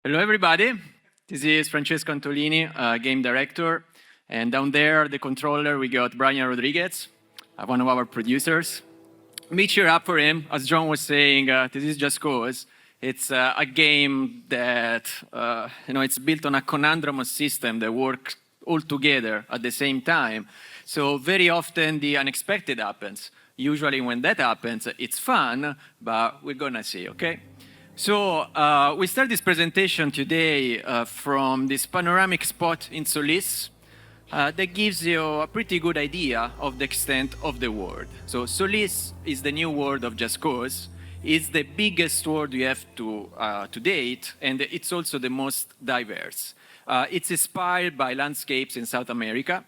Hello, everybody. This is Francesco Antolini, game director. And down there, the controller, we got Brian Rodriguez, one of our producers. Me cheer up for him. As John was saying, this is Just Cause. It's a game that, it's built on a conundrum system that works all together at the same time. So very often the unexpected happens. Usually when that happens, it's fun, but we're gonna see, okay? So we start this presentation today from this panoramic spot in Solis that gives you a pretty good idea of the extent of the world. So Solis is the new world of Just Cause. It's the biggest world we have to date, and it's also the most diverse. It's inspired by landscapes in South America.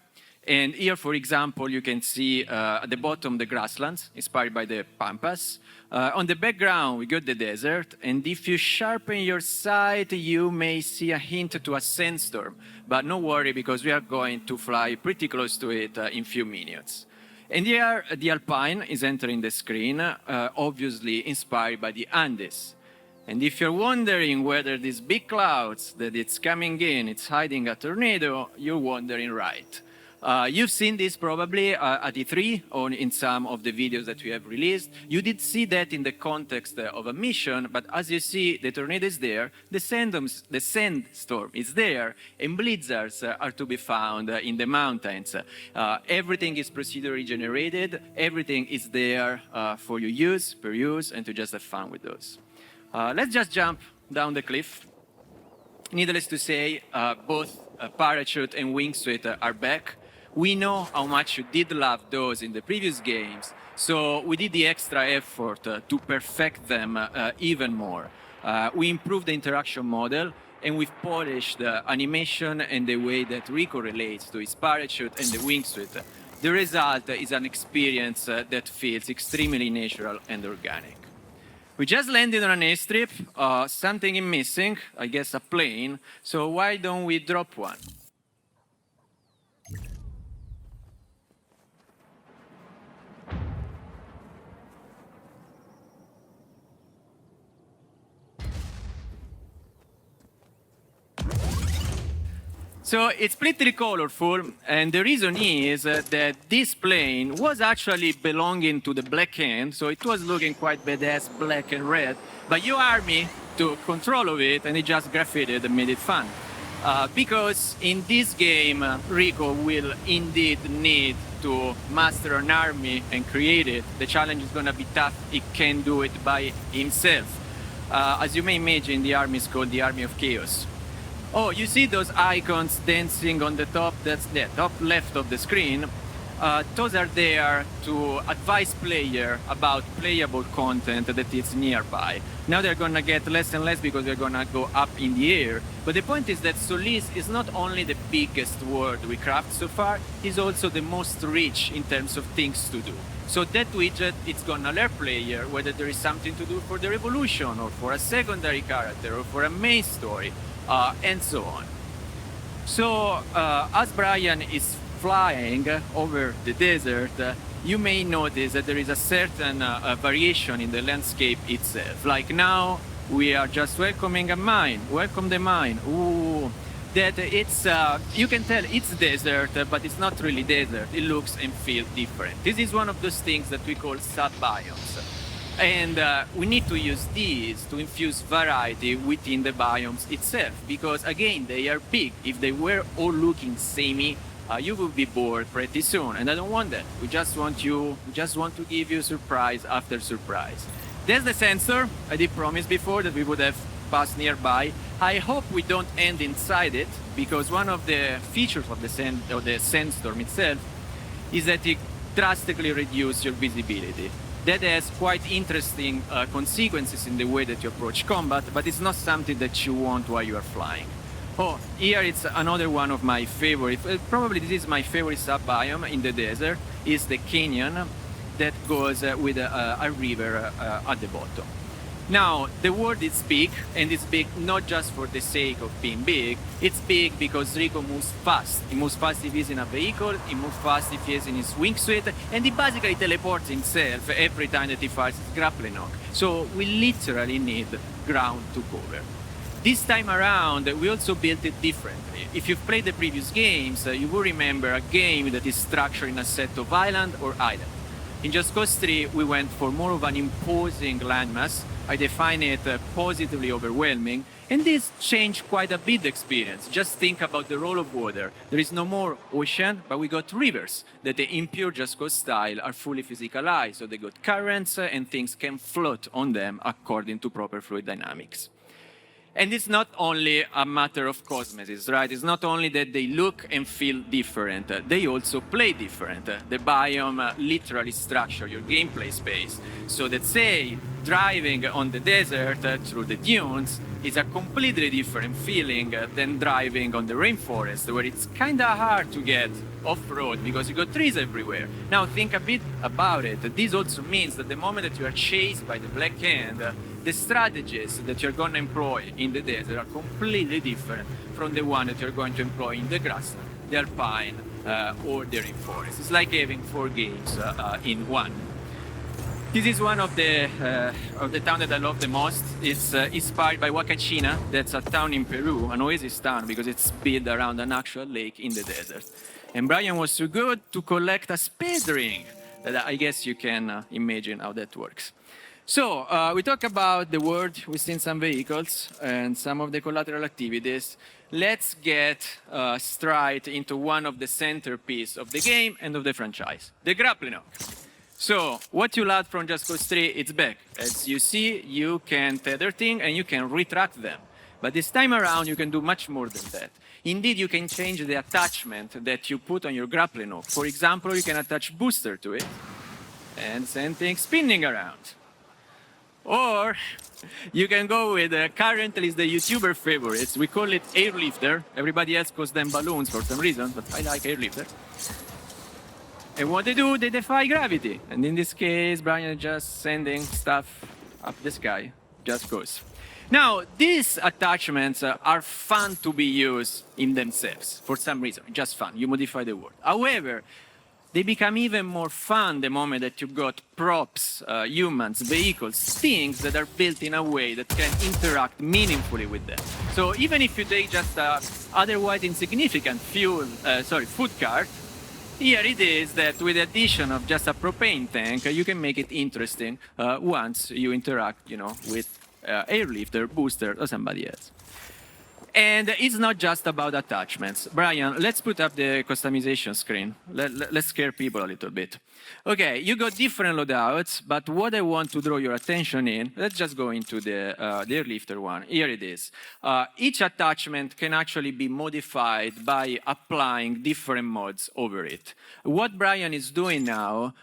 And here, for example, you can see at the bottom the grasslands, inspired by the pampas. On the background, we got the desert. And if you sharpen your sight, you may see a hint to a sandstorm. But no worry, because we are going to fly pretty close to it in a few minutes. And here, the Alpine is entering the screen, obviously inspired by the Andes. And if you're wondering whether these big clouds that it's coming in, it's hiding a tornado, you're wondering right. You've seen this probably at E3 or in some of the videos that we have released. You did see that in the context of a mission, but as you see, the tornado is there, the sandstorm is there, and blizzards are to be found in the mountains. Everything is procedurally generated, everything is there for your use, per use, and to just have fun with those. Let's just jump down the cliff. Needless to say, both parachute and wingsuit are back. We know how much you did love those in the previous games, so we did the extra effort to perfect them even more. We improved the interaction model, and we've polished the animation and the way that Rico relates to his parachute and the wingsuit. The result is an experience that feels extremely natural and organic. We just landed on an airstrip, something is missing, I guess a plane, so why don't we drop one? So it's pretty colorful, and the reason is that this plane was actually belonging to the Black Hand, so it was looking quite badass, black and red, but your army took control of it and it just graffitied and made it fun. Because in this game, Rico will indeed need to master an army and create it. The challenge is gonna be tough, he can't do it by himself. As you may imagine, the army is called the Army of Chaos. Oh, you see those icons dancing on the top, that's the top left of the screen. Those are there to advise player about playable content that is nearby. Now they're gonna get less and less because they're gonna go up in the air. But the point is that Solis is not only the biggest world we craft so far, it's also the most rich in terms of things to do. So that widget, it's gonna alert player whether there is something to do for the revolution or for a secondary character or for a main story. And so on. So, as Brian is flying over the desert, you may notice that there is a certain variation in the landscape itself. Like now, we are just welcoming a mine. Welcome the mine. Ooh, that it's, you can tell it's desert, but it's not really desert. It looks and feels different. This is one of those things that we call sub-biomes. And we need to use these to infuse variety within the biomes itself, because again, they are big. If they were all looking samey, you will be bored pretty soon, and I don't want that. We just want to give you surprise after surprise. There's the sensor. I did promise before that we would have passed nearby. I hope we don't end inside it, because one of the features of the sandstorm itself is that it drastically reduces your visibility. That has quite interesting consequences in the way that you approach combat, but it's not something that you want while you are flying. Oh, here it's another one of my favorites. Probably this is my favorite sub-biome in the desert, is the canyon that goes with a river at the bottom. Now, the world is big, and it's big not just for the sake of being big, it's big because Rico moves fast. He moves fast if he's in a vehicle, he moves fast if he's in his wingsuit, and he basically teleports himself every time that he fires his grappling hook. So we literally need ground to cover. This time around, we also built it differently. If you've played the previous games, you will remember a game that is structured in a set of island or island. In Just Cause 3, we went for more of an imposing landmass. I define it positively overwhelming, and this changed quite a bit the experience. Just think about the role of water. There is no more ocean, but we got rivers that in pure Just Cause style are fully physicalized, so they got currents and things can float on them according to proper fluid dynamics. And it's not only a matter of cosmetics, right? It's not only that they look and feel different, they also play different. The biome literally structure your gameplay space. So that, say, driving on the desert through the dunes is a completely different feeling than driving on the rainforest, where it's kind of hard to get off-road because you got trees everywhere. Now think a bit about it. This also means that the moment that you are chased by the Black Hand, the strategies that you're going to employ in the desert are completely different from the one that you're going to employ in the grassland, the alpine, or the rainforest. It's like having 4 games in one. This is one of the town that I love the most. It's inspired by Huacachina. That's a town in Peru, an oasis town, because it's built around an actual lake in the desert. And Brian was so good to collect a space ring that I guess you can imagine how that works. So we talk about the world, we've seen some vehicles and some of the collateral activities. Let's get straight into one of the centerpiece of the game and of the franchise, the grappling hook. So what you learned from Just Cause 3, it's back. As you see, you can tether things and you can retract them. But this time around, you can do much more than that. Indeed, you can change the attachment that you put on your grappling hook. For example, you can attach booster to it and send things spinning around. Or you can go with currently is the YouTuber favorites. We call it airlifter. Everybody else calls them balloons for some reason, but I like airlifter. And what they do, they defy gravity. And in this case, Brian is just sending stuff up the sky, just goes. Now, these attachments are fun to be used in themselves for some reason, just fun. You modify the word. However, they become even more fun the moment that you've got props, humans, vehicles, things that are built in a way that can interact meaningfully with them. So even if you take just a otherwise insignificant food cart, here it is that with the addition of just a propane tank, you can make it interesting once you interact, with airlifter, booster, or somebody else. And it's not just about attachments. Brian, let's put up the customization screen. Let's scare people a little bit. Okay, you got different loadouts, but what I want to draw your attention in, let's just go into the airlifter one. Here it is. Each attachment can actually be modified by applying different mods over it. What Brian is doing now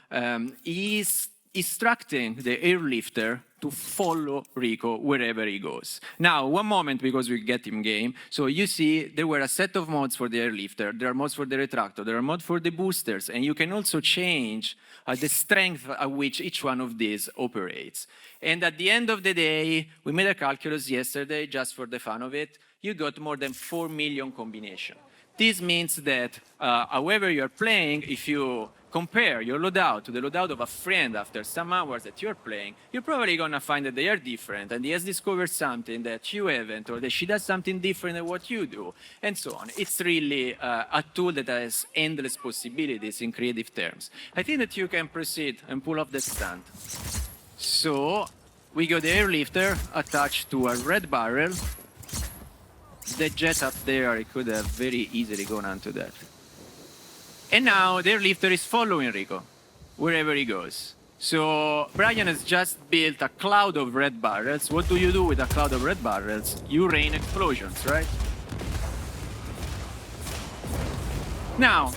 is instructing the airlifter to follow Rico wherever he goes. Now, one moment, because we get him game. So you see, there were a set of mods for the airlifter. There are mods for the retractor. There are mods for the boosters. And you can also change the strength at which each one of these operates. And at the end of the day, we made a calculus yesterday, just for the fun of it. You got more than 4 million combinations. This means that however you're playing, if you compare your loadout to the loadout of a friend after some hours that you're playing, you're probably going to find that they are different, and he has discovered something that you haven't, or that she does something different than what you do, and so on. It's really a tool that has endless possibilities in creative terms. I think that you can proceed and pull off the stand. So we got the airlifter attached to a red barrel. The jet up there, it could have very easily gone onto that. And now the airlifter is following Rico wherever he goes. So Brian has just built a cloud of red barrels. What do you do with a cloud of red barrels? You rain explosions, right? Now,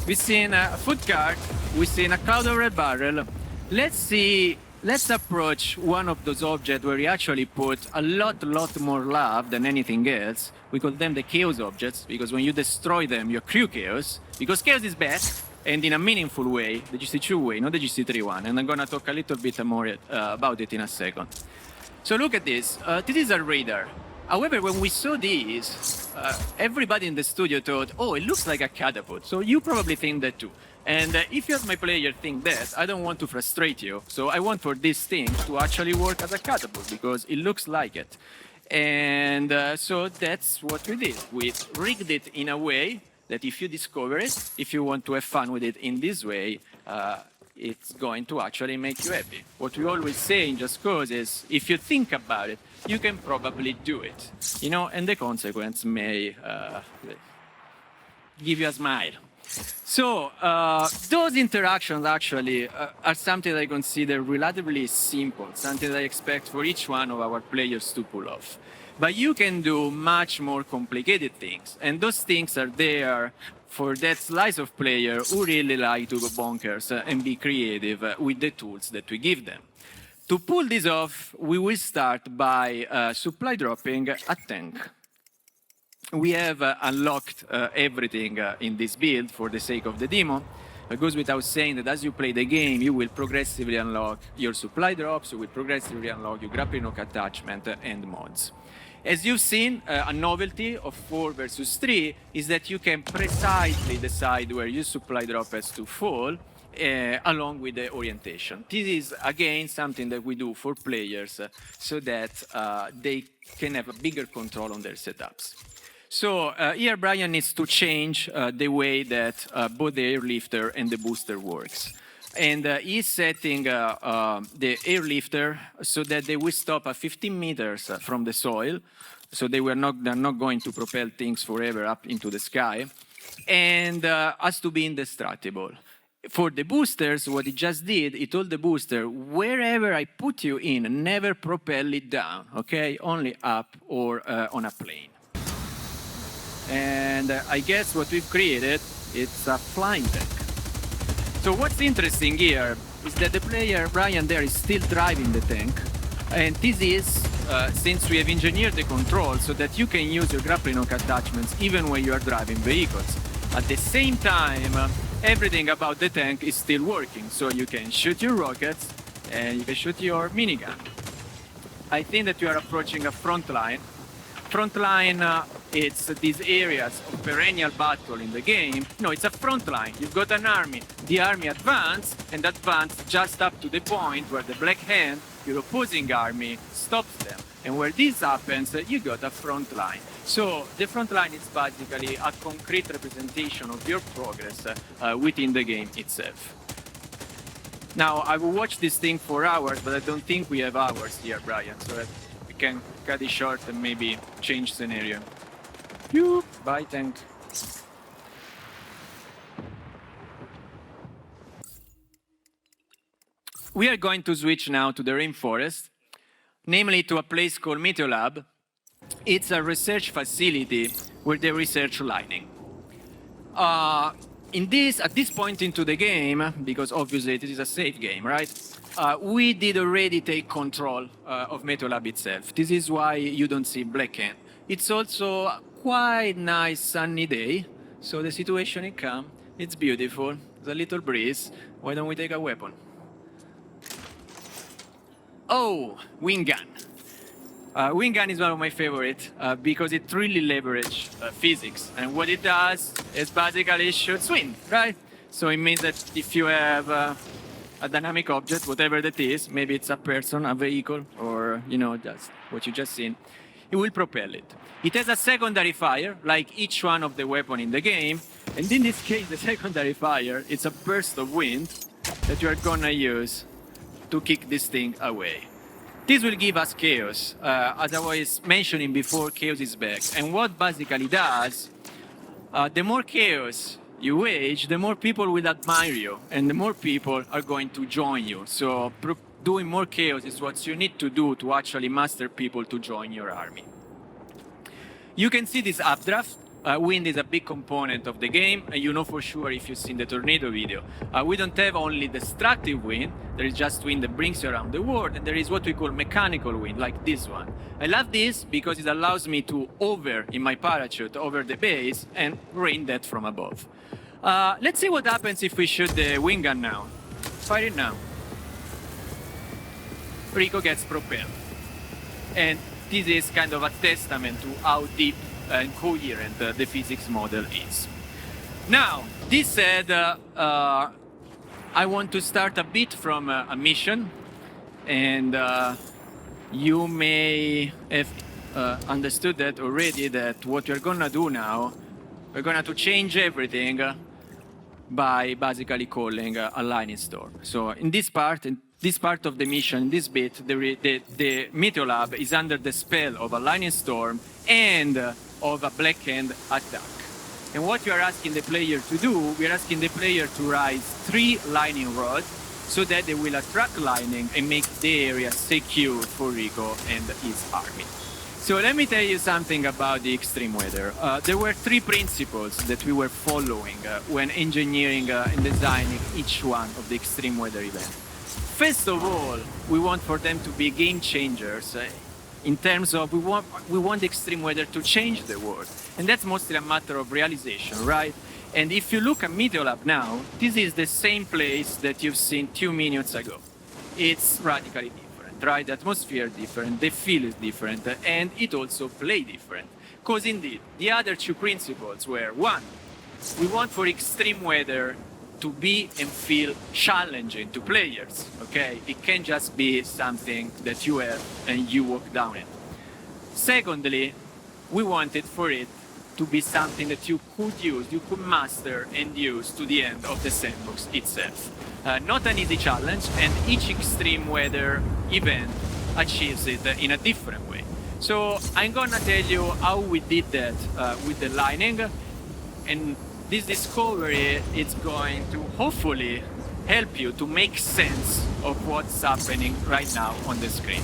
we've seen a food cart, we've seen a cloud of red barrel. Let's approach one of those objects where we actually put a lot more love than anything else. We call them the chaos objects, because when you destroy them, you accrue chaos. Because chaos is bad, and in a meaningful way, the GC2 way, not the GC3 one. And I'm going to talk a little bit more about it in a second. So look at this. This is a radar. However, when we saw this, everybody in the studio thought, oh, it looks like a catapult. So you probably think that too. And if you as my player think that, I don't want to frustrate you. So I want for this thing to actually work as a catapult, because it looks like it. And so that's what we did. We rigged it in a way that if you discover it, if you want to have fun with it in this way, it's going to actually make you happy. What we always say in Just Cause is, if you think about it, you can probably do it, you know, and the consequence may give you a smile. So those interactions actually are something that I consider relatively simple, something that I expect for each one of our players to pull off. But you can do much more complicated things, and those things are there for that slice of player who really like to go bonkers and be creative with the tools that we give them. To pull this off, we will start by supply dropping a tank. We have unlocked everything in this build for the sake of the demo. It goes without saying that as you play the game, you will progressively unlock your supply drops, you will progressively unlock your grappling hook attachment and mods. As you've seen, a novelty of 4 versus 3 is that you can precisely decide where your supply drop has to fall, along with the orientation. This is, again, something that we do for players so that they can have a bigger control on their setups. So here Brian needs to change the way that both the airlifter and the booster works. And he's setting the airlifter so that they will stop at 15 meters from the soil. So they're not going to propel things forever up into the sky. And has to be indestructible. For the boosters, what he just did, he told the booster, wherever I put you in, never propel it down, okay? Only up or on a plane. And I guess what we've created, it's a flying tank. So what's interesting here is that the player, Brian there, is still driving the tank. And this is, since we have engineered the control so that you can use your grappling hook attachments even when you are driving vehicles. At the same time, everything about the tank is still working. So you can shoot your rockets and you can shoot your minigun. I think that you are approaching a front line. Front line, it's these areas of perennial battle in the game. No, it's a front line. You've got an army. The army advance just up to the point where the Black Hand, your opposing army, stops them. And where this happens, you got a front line. So the front line is basically a concrete representation of your progress within the game itself. Now, I will watch this thing for hours, but I don't think we have hours here, Brian, so that we can cut it short and maybe change scenario. Bye, tank. We are going to switch now to the rainforest, namely to a place called Meteolab. It's a research facility where they research lightning. At this point into the game, because obviously this is a safe game, right? We did already take control of Meteolab itself. This is why you don't see Black Hand. It's also a quite nice sunny day, so the situation is calm. It's beautiful. There's a little breeze. Why don't we take a weapon? Oh, wind gun. Wind gun is one of my favorites because it really leverages physics. And what it does is basically shoots wind, right? So it means that if you have a dynamic object, whatever that is, maybe it's a person, a vehicle, or, you know, that's what you just seen, it will propel it. It has a secondary fire, like each one of the weapons in the game. And in this case, the secondary fire, it's a burst of wind that you are gonna use to kick this thing away. This will give us chaos. As I was mentioning before, chaos is back. And what basically does, the more chaos you wage, the more people will admire you, and the more people are going to join you. So doing more chaos is what you need to do to actually muster people to join your army. You can see this updraft. Wind is a big component of the game, and you know for sure if you've seen the tornado video. We don't have only destructive wind, there is just wind that brings you around the world, and there is what we call mechanical wind, like this one. I love this because it allows me to hover in my parachute over the base and rain that from above. Let's see what happens if we shoot the wind gun now. Fire it now. Rico gets propelled. And this is kind of a testament to how deep and coherent the physics model is. Now, this said, I want to start a bit from a mission, and you may have understood that already, that what we're gonna do now, we're gonna to change everything by basically calling a lightning storm. So in this part of the mission, in this bit, the Meteor is under the spell of a lightning storm and of a black hand attack. And what we are asking the player to do, we are asking the player to rise 3 lightning rods so that they will attract lightning and make the area secure for Rico and his army. So let me tell you something about the extreme weather. There were 3 principles that we were following when engineering and designing each one of the extreme weather events. First of all, we want for them to be game changers in terms of we want extreme weather to change the world. And that's mostly a matter of realization, right? And if you look at Meteor Lab now, this is the same place that you've seen 2 minutes ago. It's radically different, right? The atmosphere is different, the feel is different, and it also plays different. Because indeed, the other 2 principles were, 1, we want for extreme weather to be and feel challenging to players, okay? It can't just be something that you have and you walk down it. Secondly, we wanted for it to be something that you could use, you could master and use to the end of the sandbox itself. Not an easy challenge, and each extreme weather event achieves it in a different way. So I'm gonna tell you how we did that with the lightning, and this discovery is going to hopefully help you to make sense of what's happening right now on the screen.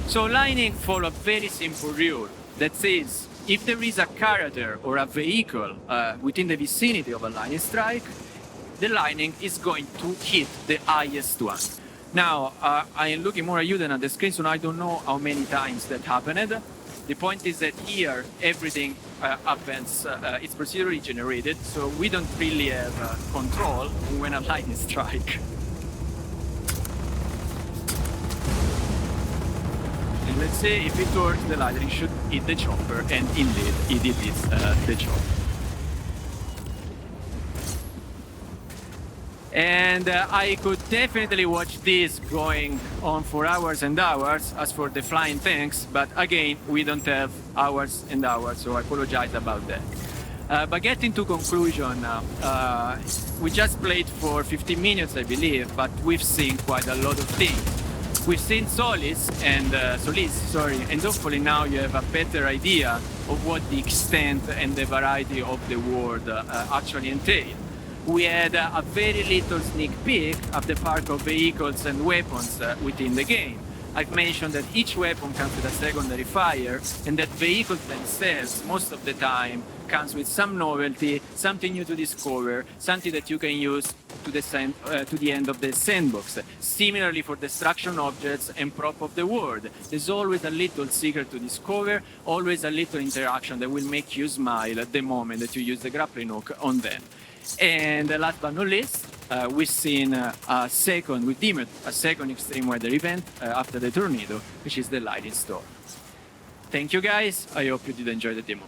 So lightning follows a very simple rule that says if there is a character or a vehicle within the vicinity of a lightning strike, the lightning is going to hit the highest one. Now, I am looking more at you than at the screen, so I don't know how many times that happened. The point is that here, everything happens, it's procedurally generated, so we don't really have control when a lightning strike. And let's say if it works, the lightning should hit the chopper, and indeed, it hits the chopper. And I could definitely watch this going on for hours and hours as for the flying tanks, but again, we don't have hours and hours, so I apologize about that. But getting to conclusion now, we just played for 15 minutes, I believe, but we've seen quite a lot of things. We've seen Solis, and hopefully now you have a better idea of what the extent and the variety of the world actually entail. We had a very little sneak peek of the part of vehicles and weapons within the game. I've mentioned that each weapon comes with a secondary fire, and that vehicles themselves, most of the time, comes with some novelty, something new to discover, something that you can use to the end of the sandbox. Similarly for destruction objects and prop of the world. There's always a little secret to discover, always a little interaction that will make you smile at the moment that you use the grappling hook on them. And last but not least, we've seen a second extreme weather event after the tornado, which is the lightning storm. Thank you guys, I hope you did enjoy the demo.